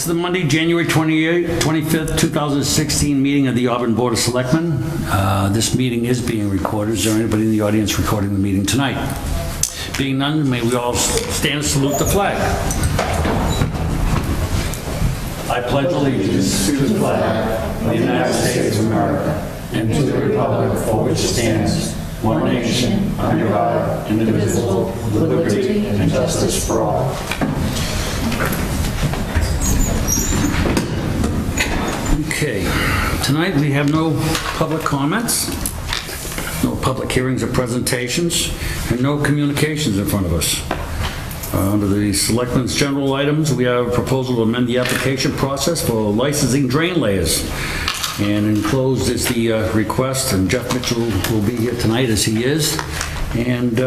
This is the Monday, January 25th, 2016 meeting of the Auburn Board of Selectmen. This meeting is being recorded. Is there anybody in the audience recording the meeting tonight? Being none, may we all stand and salute the flag. I pledge allegiance to the flag of the United States of America and to the republic for which it stands, one nation, under God, indivisible, with liberty and justice for all. Okay, tonight we have no public comments, no public hearings or presentations, and no communications in front of us. Under the Selectmen's general items, we have a proposal to amend the application process for licensing drain layers. And enclosed is the request, and Jeff Mitchell will be here tonight as he is. And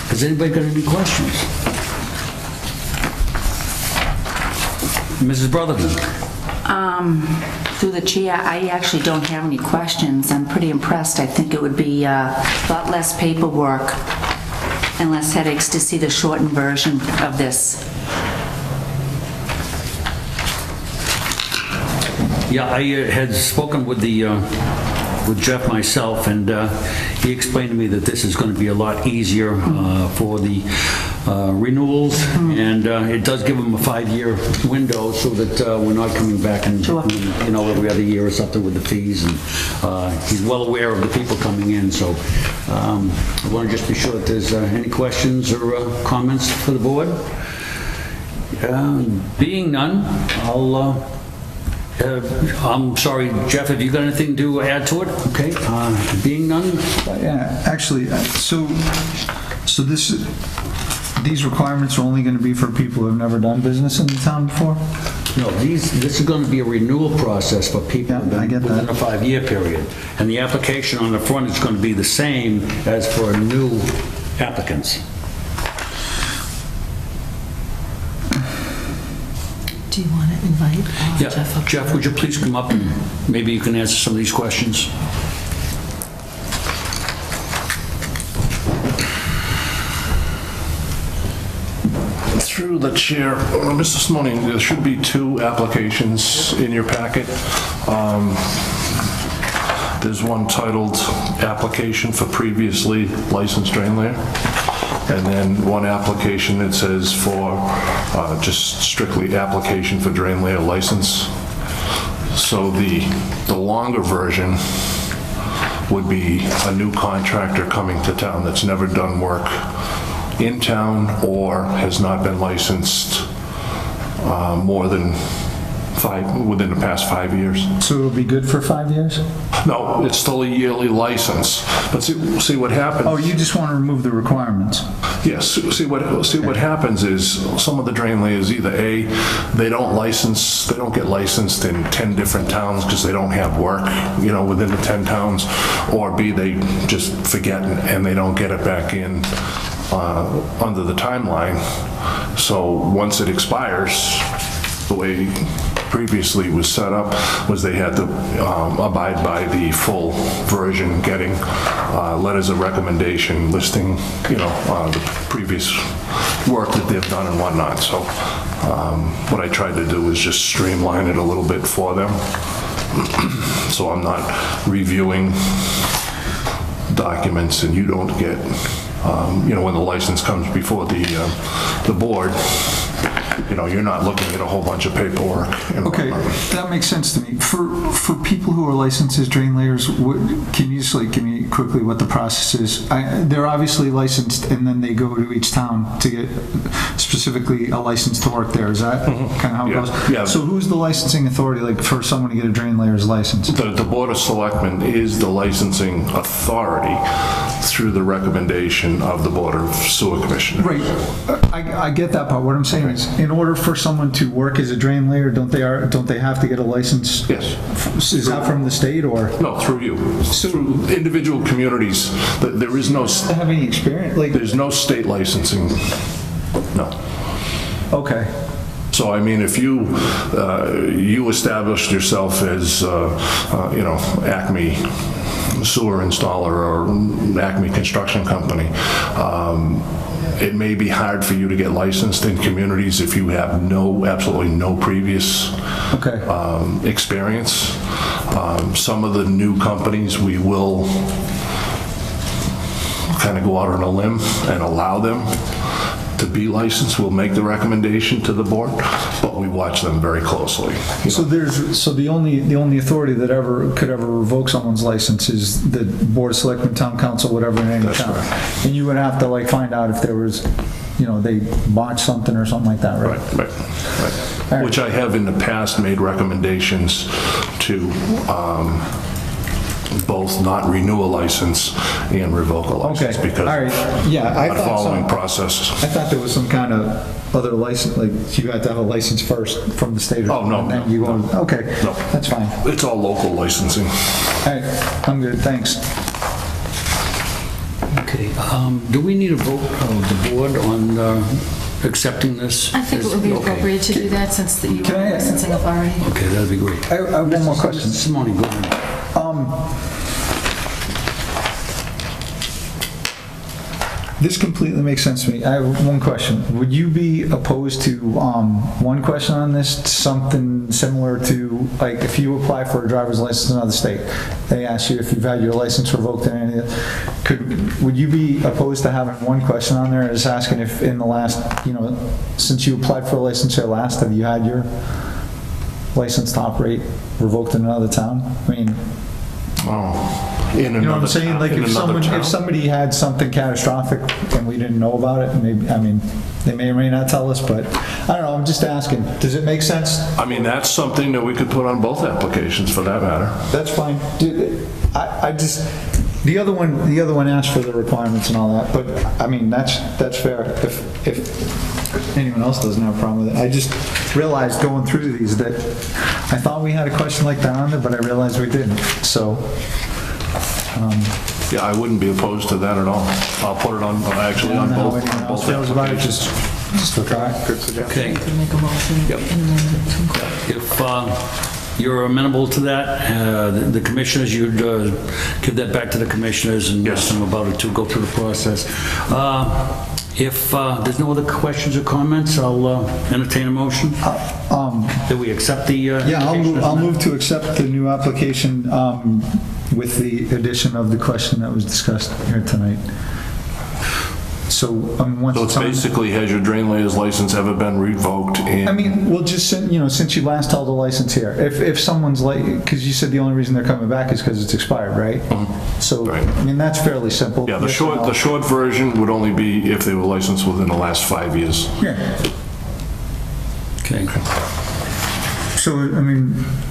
has anybody got any questions? Mrs. Brotherton. Through the chair, I actually don't have any questions. I'm pretty impressed. I think it would be a lot less paperwork and less headaches to see the shortened version of this. Yeah, I had spoken with with Jeff myself, and he explained to me that this is going to be a lot easier for the renewals, and it does give them a 5-year window so that we're not coming back and every other year or something with the fees. And he's well aware of the people coming in, so I want to just be sure that there's any questions or comments for the board. Being none, I'm sorry, Jeff, have you got anything to add to it? Okay, being none? Yeah, actually, so these requirements are only going to be for people who have never done business in the town before? No, this is going to be a renewal process for people within a 5-year period. And the application on the front is going to be the same as for new applicants. Do you want to invite Jeff up? Jeff, would you please come up and maybe you can answer some of these questions? Through the chair, Mr. Simone, there should be 2 applications in your packet. There's one titled Application for Previously Licensed Drain Layer, and then one application that says for just strictly application for drain layer license. So the longer version would be a new contractor coming to town that's never done work in town or has not been licensed more than within the past 5 years. So it'll be good for 5 years? No, it's still a yearly license. But see what happens. Oh, you just want to remove the requirements? Yes. See what happens is some of the drain layers either A, they don't get licensed in 10 different towns because they don't have work, within the 10 towns, or B, they just forget and they don't get it back in under the timeline. So once it expires, the way previously was set up was they had to abide by the full version, getting letters of recommendation listing, the previous work that they've done and whatnot. So what I tried to do is just streamline it a little bit for them. So I'm not reviewing documents and you don't get, when the license comes before the board, you're not looking at a whole bunch of paperwork. Okay, that makes sense to me. For people who are licensed as drain layers, can you just give me quickly what the process is? They're obviously licensed, and then they go to each town to get specifically a license to work there. Is that kind of how it goes? Yeah. So who's the licensing authority, for someone to get a drain layer's license? The Board of Selectmen is the licensing authority through the recommendation of the Board of Sewer Commissioners. Right. I get that part. What I'm saying is, in order for someone to work as a drain layer, don't they have to get a license? Yes. Is that from the state or? No, through you. So through individual communities. There is no. Have any experience? There's no state licensing. No. Okay. So I mean, if you established yourself as Acme sewer installer or Acme construction company, it may be hard for you to get licensed in communities if you have absolutely no previous Okay. experience. Some of the new companies, we will kind of go out on a limb and allow them to be licensed. We'll make the recommendation to the board, but we watch them very closely. So the only authority that could ever revoke someone's license is the Board of Selectmen, Town Council, whatever in any That's town. right. And you would have to like find out if there was, they botched something or something like that, right? Right. right. Which I have in the past made recommendations to both not renew a license and revoke a license. Okay, Because all right, yeah, I not thought following so. processes. I thought there was some kind of other license, like you had to have a license first from the state. Oh, no, and then you no, go, okay, no. that's fine. It's all local licensing. All right, I'm good, thanks. Okay, do we need a vote of the board on accepting this? I think it would be Okay. appropriate to do that since that you Can are I- licensing authority. Okay, that'd be great. I have one more question. Simone, go ahead. This completely makes sense to me. I have one question. Would you be opposed to, one question on this, something similar to, like, if you apply for a driver's license in another state, they ask you if you've had your license revoked in any of it, would you be opposed to having one question on there as asking if in the last, since you applied for a license here last, have you had your license to operate revoked in another town? I mean, In you know what I'm saying? Like if somebody had something catastrophic and we didn't know about it, maybe, they may or may not tell us, but I don't know, I'm just asking. Does it make sense? I mean, that's something that we could put on both applications for that matter. That's fine. The other one asked for the requirements and all that, but that's fair. If anyone else doesn't have a problem with it. I just realized going through these that I thought we had a question like that on there, but I realized we didn't, so. Yeah, I wouldn't be opposed to that at all. I'll put it on, actually, on both About it, applications. just look at it. Okay, To make a motion Yep. and amendment to include. if you're amenable to that, the commissioners, you'd give that back to the commissioners and ask them about it to go through the process. If there's no other questions or comments, I'll entertain a motion. That we accept the... Yeah, application as I'll amended. move to accept the new application with the addition of the question that was discussed here tonight. So, once So it's it's on... basically, has your drain layers license ever been revoked? We'll just, since you last held a license here, if someone's like, because you said the only reason they're coming back is because it's expired, right? So, Right. that's fairly simple. Yeah, the Yes or no? short version would only be if they were licensed within the last 5 years. Yeah. Okay. So,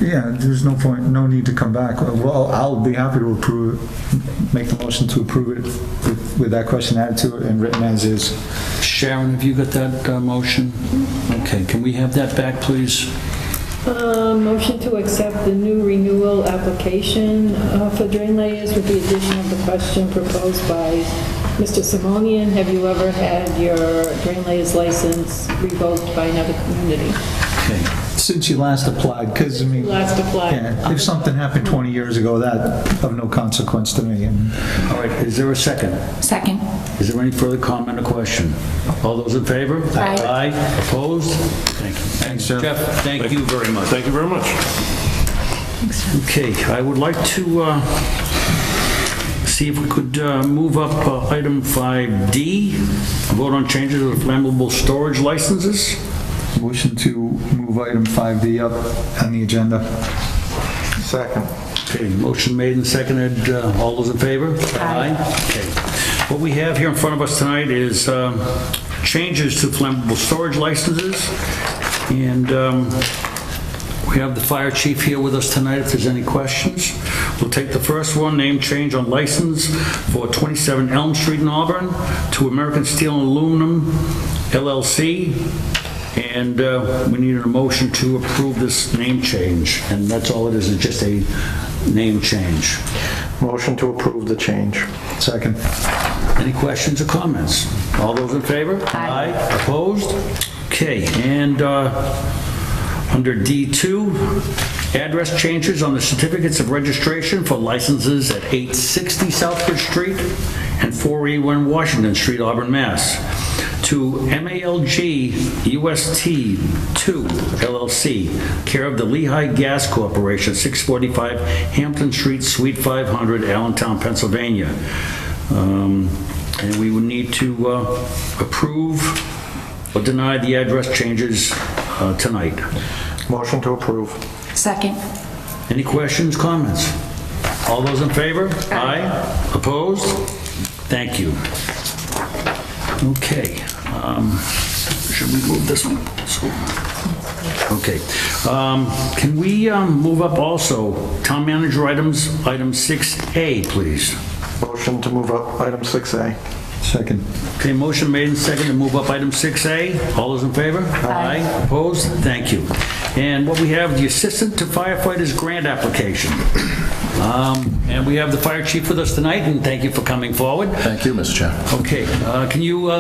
there's no point, no need to come back. Well, I'll be happy to approve, make the motion to approve it with that question added to it and written as is. Sharon, have you got that motion? Okay, can we have that back, please? Motion to accept the new renewal application for drain layers with the addition of the question proposed by Mr. Simonian. Have you ever had your drain layers license revoked by another community? Okay. Since you last applied, because, Last applied. yeah, if something happened 20 years ago, that of no consequence to me. And All right, is there a second? Second. Is there any further comment or question? All those in favor? Aye. Opposed? Thank you. Thanks, Jeff. Jeff, thank you very much. Thank you very much. Okay, I would like to see if we could move up item 5D, vote on changes to the flammable storage licenses. motion to move item 5D up on the agenda. Second. Okay, motion made and seconded. All those in favor? Aye. Okay. What we have here in front of us tonight is changes to flammable storage licenses. And we have the fire chief here with us tonight if there's any questions. We'll take the first one, name change on license for 27 Elm Street in Auburn to American Steel and Aluminum LLC. And we needed a motion to approve this name change. And that's all it is just a name change. Motion to approve the change. Second. Any questions or comments? All those in favor? Aye. Opposed? Okay, and under D2, address changes on the certificates of registration for licenses at 860 Southbridge Street and 481 Washington Street, Auburn, Mass. to MALG UST 2 LLC, care of the Lehigh Gas Corporation, 645 Hampton Street, Suite 500, Allentown, Pennsylvania. And we would need to approve or deny the address changes tonight. Motion to approve. Second. Any questions, comments? All those in favor? Aye. Opposed? Thank you. Okay. Should we move this one? Okay. Can we move up also town manager items, item 6A, please? Motion to move up item 6A. Second. Okay, motion made and second to move up item 6A. All those in favor? Aye. Opposed? Thank you. And what we have, the Assistant to Firefighters Grant Application. And we have the fire chief with us tonight, and thank you for coming forward. Thank you, Mr. Chair. Okay, can you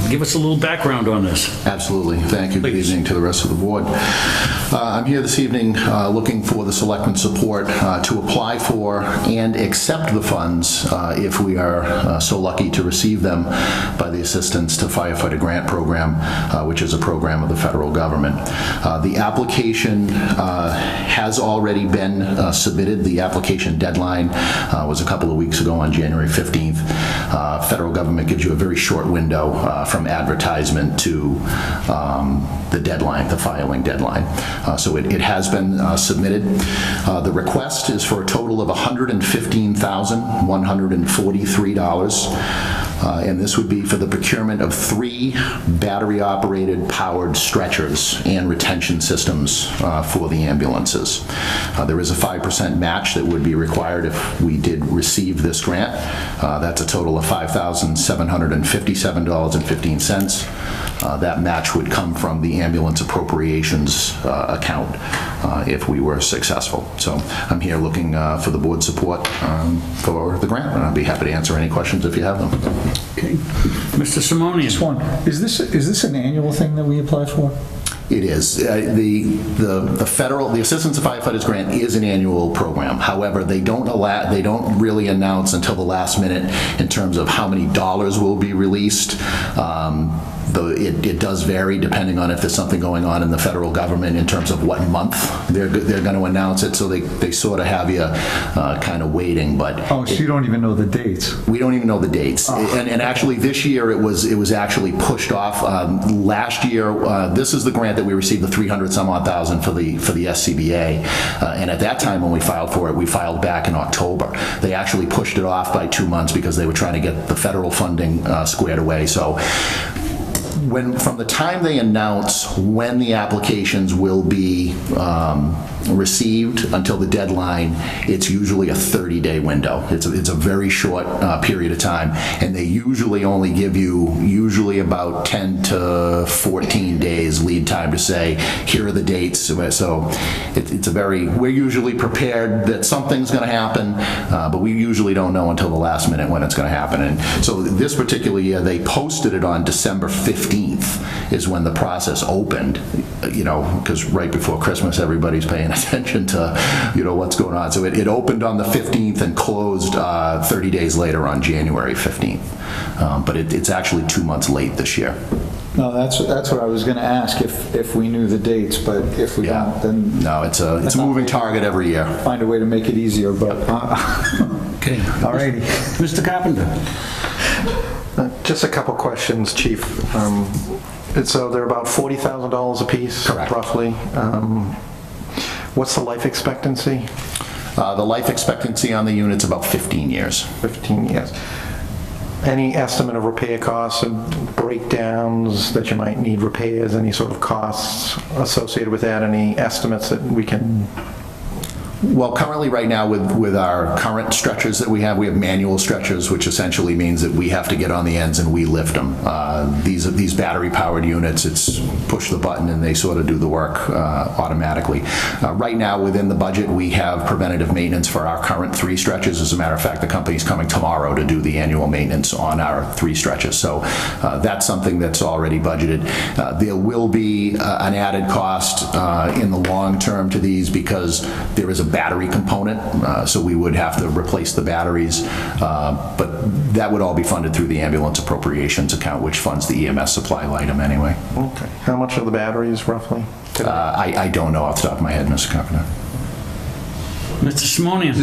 give us a little background on this? Absolutely. Thank you. Good Please. evening to the rest of the board. I'm here this evening looking for the Selectmen support to apply for and accept the funds if we are so lucky to receive them by the Assistance to Firefighter Grant Program, which is a program of the federal government. The application has already been submitted. The application deadline was a couple of weeks ago on January 15th. Federal government gives you a very short window from advertisement to the deadline, the filing deadline. So it has been submitted. The request is for a total of $115,143. And this would be for the procurement of 3 battery-operated powered stretchers and retention systems for the ambulances. There is a 5% match that would be required if we did receive this grant. That's a total of $5,757.15. That match would come from the ambulance appropriations account if we were successful. So I'm here looking for the board's support for the grant, and I'd be happy to answer any questions if you have them. Okay. Mr. Simonian. Just one. Is this an annual thing that we apply for? It is. The federal, the Assistance to Firefighters Grant is an annual program. However, they don't really announce until the last minute in terms of how many dollars will be released. It does vary depending on if there's something going on in the federal government in terms of what month they're going to announce it. So they sort of have you kind of waiting. But Oh, so you don't even know the dates? we don't even know the dates. And actually this year it was actually pushed off. Last year, this is the grant that we received, the 300 some odd thousand for the SCBA. And at that time when we filed for it, we filed back in October. They actually pushed it off by 2 months because they were trying to get the federal funding squared away. So from the time they announce when the applications will be received until the deadline, it's usually a 30-day window. It's a very short period of time, and they usually only give you about 10 to 14 days lead time to say, here are the dates. So we're usually prepared that something's going to happen, but we usually don't know until the last minute when it's going to happen. And so this particular year, they posted it on December 15th is when the process opened, because right before Christmas, everybody's paying attention to, what's going on. So it opened on the 15th and closed 30 days later on January 15th. But it's actually 2 months late this year. No, that's what I was going to ask, if we knew the dates, but if we don't, then... No, it's a moving target every year. Find a way to make it easier, but... Okay. All righty. Mr. Carpenter. Just a couple questions, Chief. So they're about $40,000 a piece, Correct. roughly. What's the life expectancy? The life expectancy on the unit's about 15 years. 15 years. Any estimate of repair costs and breakdowns that you might need repairs, any sort of costs associated with that? Any estimates that we can... Well, currently right now with our current stretchers that we have manual stretchers, which essentially means that we have to get on the ends and we lift them. These battery-powered units, it's push the button and they sort of do the work automatically. Right now within the budget, we have preventative maintenance for our current 3 stretchers. As a matter of fact, the company's coming tomorrow to do the annual maintenance on our 3 stretchers. So that's something that's already budgeted. There will be an added cost in the long term to these because there is a battery component, so we would have to replace the batteries, but that would all be funded through the ambulance appropriations account, which funds the EMS supply item anyway. Okay. How much are the batteries roughly? I don't know off the top of my head, Mr. Carpenter. Mr. Simonian?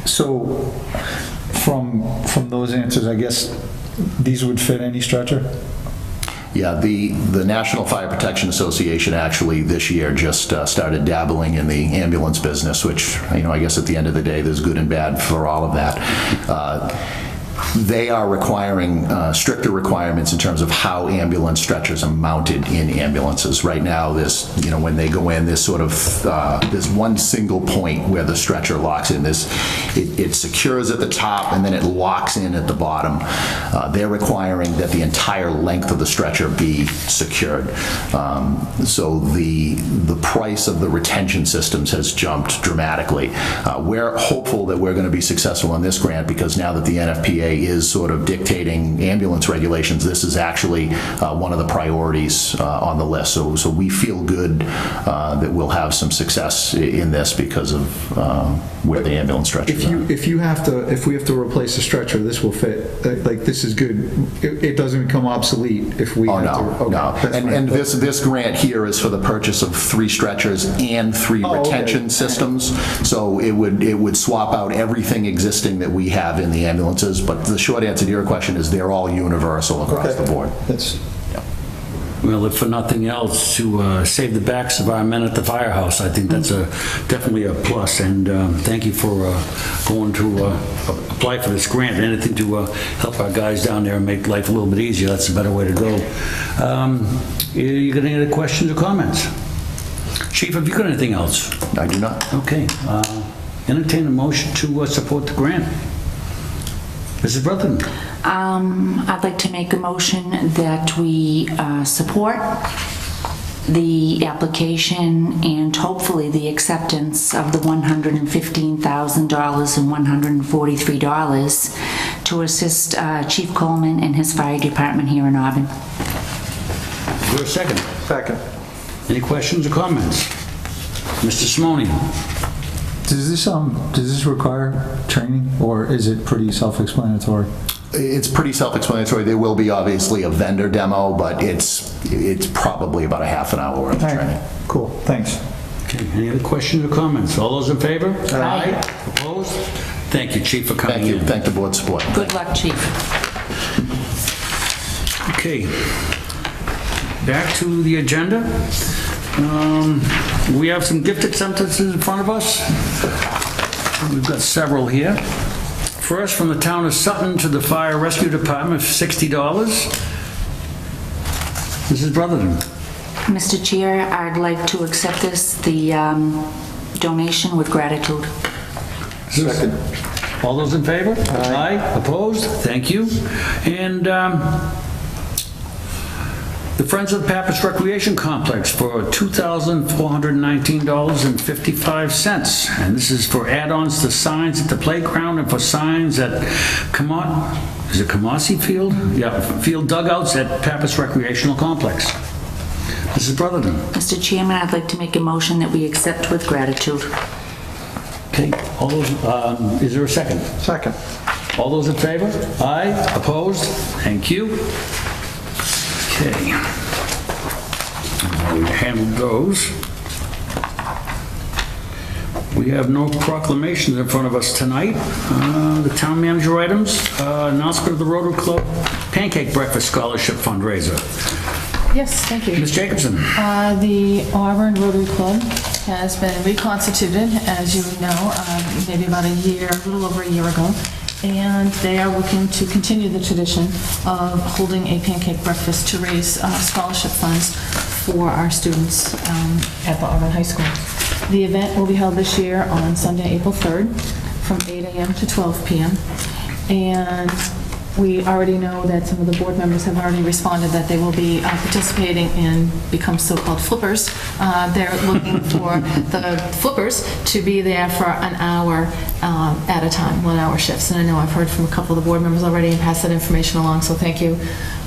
So from those answers, I guess these would fit any stretcher? Yeah, the National Fire Protection Association actually this year just started dabbling in the ambulance business, which, I guess at the end of the day, there's good and bad for all of that. They are requiring stricter requirements in terms of how ambulance stretchers are mounted in ambulances. Right now, there's, when they go in, there's sort of, there's one single point where the stretcher locks in. It secures at the top and then it locks in at the bottom. They're requiring that the entire length of the stretcher be secured. So the price of the retention systems has jumped dramatically. We're hopeful that we're going to be successful in this grant because now that the NFPA is sort of dictating ambulance regulations, this is actually one of the priorities on the list. So we feel good that we'll have some success in this because of where the ambulance stretchers are. If we have to replace a stretcher, this will fit. Like this is good. It doesn't become obsolete if we. Oh, have no, to, okay, no. that's fine. And this grant here is for the purchase of 3 stretchers and 3 retention systems. So it would swap out everything existing that we have in the ambulances. But the short answer to your question is they're all universal across the board. Well, if for nothing else, to save the backs of our men at the firehouse, I think that's definitely a plus. And thank you for going to apply for this grant. Anything to help our guys down there and make life a little bit easier, that's a better way to go. You got any other questions or comments? Chief, have you got anything else? I do not. Okay. Entertain a motion to support the grant. Mrs. Brotherton? I'd like to make a motion that we support the application and hopefully the acceptance of the $115,000 and $143 to assist Chief Coleman and his fire department here in Auburn. Is there a second? Second. Any questions or comments? Mr. Simonian? Does this require training or is it pretty self-explanatory? It's pretty self-explanatory. There will be obviously a vendor demo, but it's probably about a half an hour worth of training. Cool, thanks. Okay, any other questions or comments? All those in favor? Aye. Opposed? Thank you, Chief, for coming Thank you. in. Thank the board's support. Good luck, Chief. Okay. Back to the agenda. We have some gift acceptances in front of us. We've got several here. First, from the town of Sutton to the Fire Rescue Department, $60. Mrs. Brotherton. Mr. Chair, I'd like to accept the donation with gratitude. Second. All those in favor? Aye. Opposed? Thank you. And the Friends of the Pappas Recreation Complex for $2,419.55. And this is for add-ons to signs at the playground and for signs at Kamasi Field? Yeah, field dugouts at Pappas Recreational Complex. Mrs. Brotherton. Mr. Chairman, I'd like to make a motion that we accept with gratitude. Okay, all those, is there a second? Second. All those in favor? Aye. Opposed? Thank you. Okay. We handled those. We have no proclamations in front of us tonight. The town manager items, announcement of the Rotary Club Pancake Breakfast Scholarship Fundraiser. Yes, thank you. Ms. Jacobson. The Auburn Rotary Club has been reconstituted, as you know, maybe about a little over a year ago. And they are looking to continue the tradition of holding a pancake breakfast to raise scholarship funds for our students at the Auburn High School. The event will be held this year on Sunday, April 3rd, from 8 a.m. to 12 p.m. And we already know that some of the board members have already responded that they will be participating in become so-called flippers. They're looking for the flippers to be there for an hour at a time, 1-hour shifts. And I know I've heard from a couple of the board members already and passed that information along, so thank you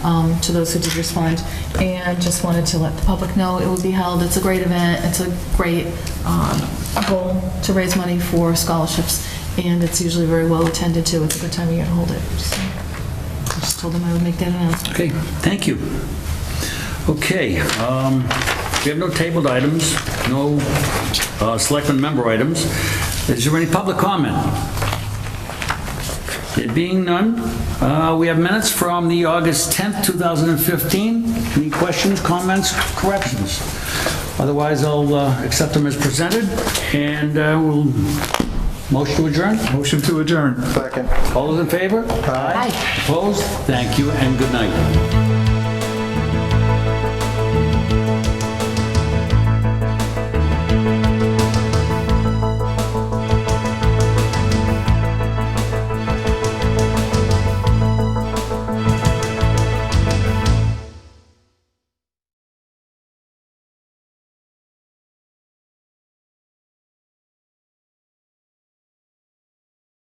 to those who did respond. And just wanted to let the public know it will be held. It's a great event. It's a great goal to raise money for scholarships, and it's usually very well attended to. It's a good time of year to hold it. So I just told them I would make that announcement. Okay, thank you. Okay, we have no tabled items, no selectmen member items. Is there any public comment? There being none, we have minutes from the August 10th, 2015. Any questions, comments, corrections? Otherwise, I'll accept them as presented, and we'll motion to adjourn. Motion to adjourn. Second. All those in favor? Aye. Opposed? Thank you, and good night.